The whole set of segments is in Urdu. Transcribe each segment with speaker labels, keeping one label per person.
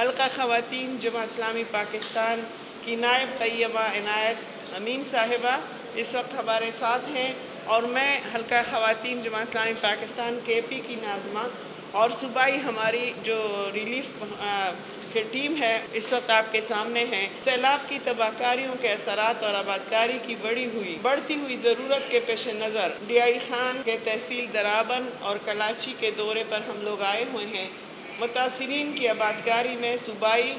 Speaker 1: حلقہ خواتین جماعت اسلامی پاکستان کی نائب قیمہ عنایت امین صاحبہ اس وقت ہمارے ساتھ ہیں، اور میں حلقہ خواتین جماعت اسلامی پاکستان کے پی کی ناظمہ اور صوبائی ہماری جو ریلیف کی ٹیم ہے اس وقت آپ کے سامنے ہیں۔ سیلاب کی تباہ کاریوں کے اثرات اور آبادکاری کی بڑھتی ہوئی ضرورت کے پیش نظر ڈی آئی خان کے تحصیل درابن اور کلاچی کے دورے پر ہم لوگ آئے ہوئے ہیں۔ متاثرین کی آبادکاری میں صوبائی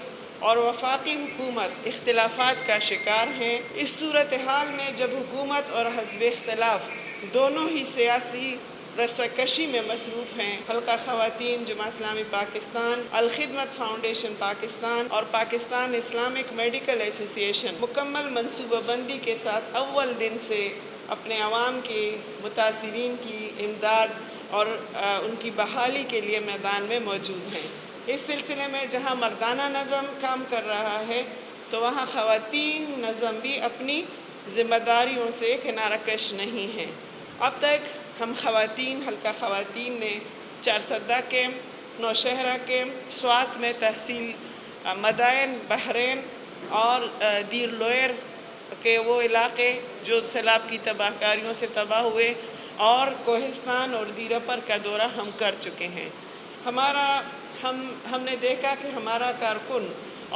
Speaker 1: اور وفاقی حکومت اختلافات کا شکار ہیں۔ اس صورتحال میں جب حکومت اور حزب اختلاف دونوں ہی سیاسی رسہ کشی میں مصروف ہیں، حلقہ خواتین جماعت اسلامی پاکستان، الخدمت فاؤنڈیشن پاکستان اور پاکستان اسلامک میڈیکل ایسوسی ایشن مکمل منصوبہ بندی کے ساتھ اول دن سے اپنے عوام کی متاثرین کی امداد اور ان کی بحالی کے لیے میدان میں موجود ہیں۔ اس سلسلے میں جہاں مردانہ نظم کام کر رہا ہے تو وہاں خواتین نظم بھی اپنی ذمہ داریوں سے کنارہ کش نہیں ہیں۔ اب تک ہم خواتین حلقہ خواتین نے چارسدہ کیمپ، نوشہرہ کیمپ، سوات میں تحصیل مدائن، بحرین اور دیر لوئر کے وہ علاقے جو سیلاب کی تباہ کاریوں سے تباہ ہوئے اور کوہستان اور دیرپر کا دورہ ہم کر چکے ہیں۔ ہم نے دیکھا کہ ہمارا کارکن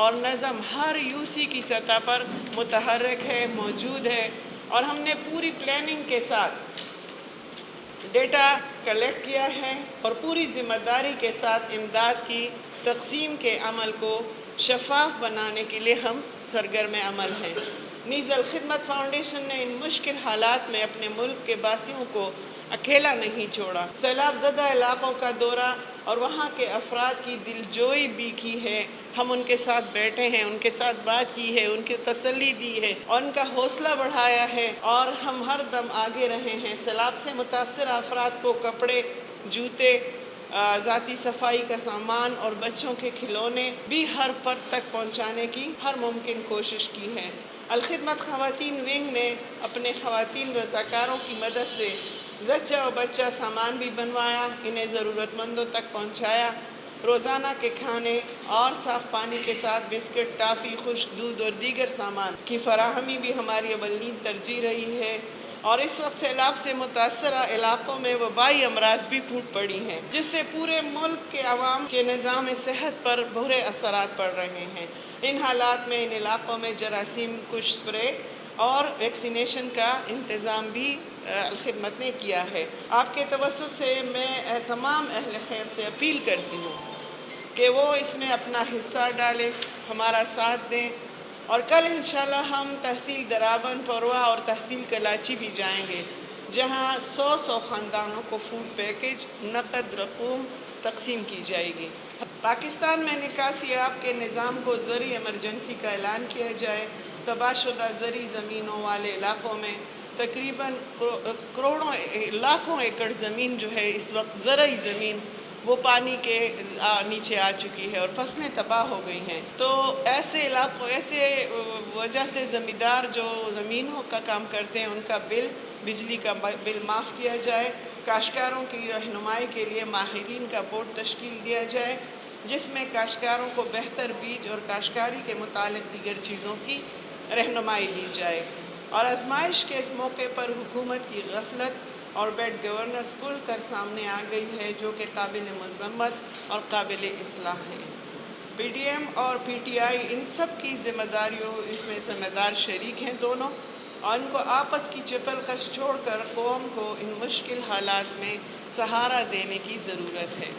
Speaker 1: اور نظم ہر یو سی کی سطح پر متحرک ہے، موجود ہے، اور ہم نے پوری پلاننگ کے ساتھ ڈیٹا کلیکٹ کیا ہے اور پوری ذمہ داری کے ساتھ امداد کی تقسیم کے عمل کو شفاف بنانے کے لیے ہم سرگرم عمل ہیں۔ نیز الخدمت فاؤنڈیشن نے ان مشکل حالات میں اپنے ملک کے باسیوں کو اکیلا نہیں چھوڑا۔ سیلاب زدہ علاقوں کا دورہ اور وہاں کے افراد کی دلجوئی بھی کی ہے۔ ہم ان کے ساتھ بیٹھے ہیں، ان کے ساتھ بات کی ہے، ان کی تسلی دی ہے اور ان کا حوصلہ بڑھایا ہے، اور ہم ہر دم آگے رہے ہیں۔ سیلاب سے متاثرہ افراد کو کپڑے، جوتے، ذاتی صفائی کا سامان اور بچوں کے کھلونے بھی ہر فرد تک پہنچانے کی ہر ممکن کوشش کی ہے۔ الخدمت خواتین ونگ نے اپنے خواتین رضاکاروں کی مدد سے زچہ و بچہ سامان بھی بنوایا، انہیں ضرورت مندوں تک پہنچایا۔ روزانہ کے کھانے اور صاف پانی کے ساتھ بسکٹ، ٹافی، خشک دودھ اور دیگر سامان کی فراہمی بھی ہماری اولین ترجیح رہی ہے۔ اور اس وقت سیلاب سے متاثرہ علاقوں میں وبائی امراض بھی پھوٹ پڑی ہیں، جس سے پورے ملک کے عوام کے نظام صحت پر برے اثرات پڑ رہے ہیں۔ ان حالات میں ان علاقوں میں جراثیم کش اسپرے اور ویکسینیشن کا انتظام بھی الخدمت نے کیا ہے۔ آپ کے توسط سے میں تمام اہل خیر سے اپیل کرتی ہوں کہ وہ اس میں اپنا حصہ ڈالیں، ہمارا ساتھ دیں، اور کل انشاءاللہ ہم تحصیل درابن، پوروا اور تحصیل کلاچی بھی جائیں گے، جہاں 100 خاندانوں کو فوڈ پیکج نقد رقوم تقسیم کی جائے گی۔ پاکستان میں نکاسی آب کے نظام کو زرعی ایمرجنسی کا اعلان کیا جائے۔ تباہ شدہ زرعی زمینوں والے علاقوں میں تقریباً لاکھوں ایکڑ زمین جو ہے اس وقت زرعی زمین وہ پانی کے نیچے آ چکی ہے اور فصلیں تباہ ہو گئی ہیں۔ تو ایسے علاقوں، ایسے وجہ سے زمیندار جو زمینوں کا کام کرتے ہیں ان کا بجلی کا بل معاف کیا جائے۔ کاشتکاروں کی رہنمائی کے لیے ماہرین کا بورڈ تشکیل دیا جائے، جس میں کاشتکاروں کو بہتر بیج اور کاشتکاری کے متعلق دیگر چیزوں کی رہنمائی دی جائے۔ اور آزمائش کے اس موقع پر حکومت کی غفلت اور بیڈ گورننس کھل کر سامنے آ گئی ہے، جو کہ قابل مذمت اور قابل اصلاح ہے۔ پی ڈی ایم اور پی ٹی آئی ان سب کی ذمہ داریوں اس میں ذمہ دار شریک ہیں دونوں، اور ان کو آپس کی چپل کش چھوڑ کر قوم کو ان مشکل حالات میں سہارا دینے کی ضرورت ہے۔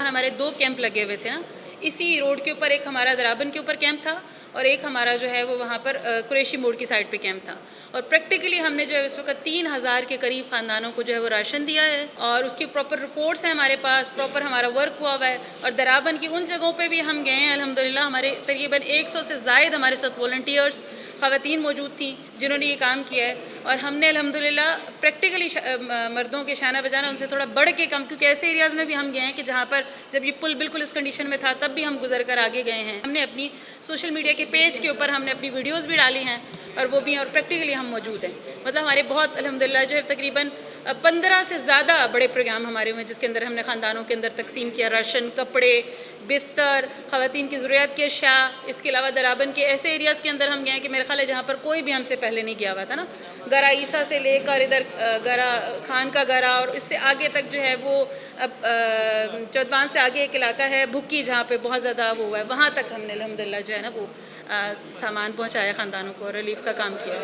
Speaker 2: ہمارے 2 کیمپ لگے ہوئے تھے نا، اسی روڈ کے اوپر ایک ہمارا درابن کے اوپر کیمپ تھا اور ایک ہمارا جو ہے وہ وہاں پر قریشی موڑ کی سائڈ پہ کیمپ تھا، اور پریکٹیکلی ہم نے جو ہے اس وقت 3000 کے قریب خاندانوں کو جو ہے وہ راشن دیا ہے، اور اس کی پراپر رپورٹس ہیں ہمارے پاس، پراپر ہمارا ورک ہوا ہوا ہے۔ اور درابن کی ان جگہوں پہ بھی ہم گئے ہیں، الحمدللہ ہمارے تقریباً 100 سے زائد ہمارے ساتھ والنٹیئرز خواتین موجود تھیں جنہوں نے یہ کام کیا ہے، اور ہم نے الحمدللہ پریکٹیکلی مردوں کے شانہ بجانہ ان سے تھوڑا بڑھ کے کام، کیونکہ ایسے ایریاز میں بھی ہم گئے ہیں کہ جہاں پر جب یہ پل بالکل اس کنڈیشن میں تھا تب بھی ہم گزر کر آگے گئے ہیں۔ ہم نے اپنی سوشل میڈیا کے پیج کے اوپر ہم نے اپنی ویڈیوز بھی ڈالی ہیں، اور وہ بھی، اور پریکٹیکلی ہم موجود ہیں۔ مطلب ہمارے بہت الحمدللہ جو ہے تقریباً 15 سے زیادہ بڑے پروگرام ہمارے ہوئے جس کے اندر ہم نے خاندانوں کے اندر تقسیم کیا راشن، کپڑے، بستر، خواتین کی ضروریات کی اشیاء. اس کے علاوہ درابن کے ایسے ایریاز کے اندر ہم گئے ہیں کہ میرے خیال ہے جہاں پر کوئی بھی ہم سے پہلے نہیں گیا ہوا تھا نا. گرا عیسیٰ سے لے کر ادھر گرا خان کا گرا اور اس سے آگے تک جو ہے وہ چودوان سے آگے ایک علاقہ ہے بھکی جہاں پہ بہت زیادہ وہ ہوا ہے، وہاں تک ہم نے الحمدللہ جو ہے نا وہ سامان پہنچایا خاندانوں کو اور ریلیف کا کام کیا.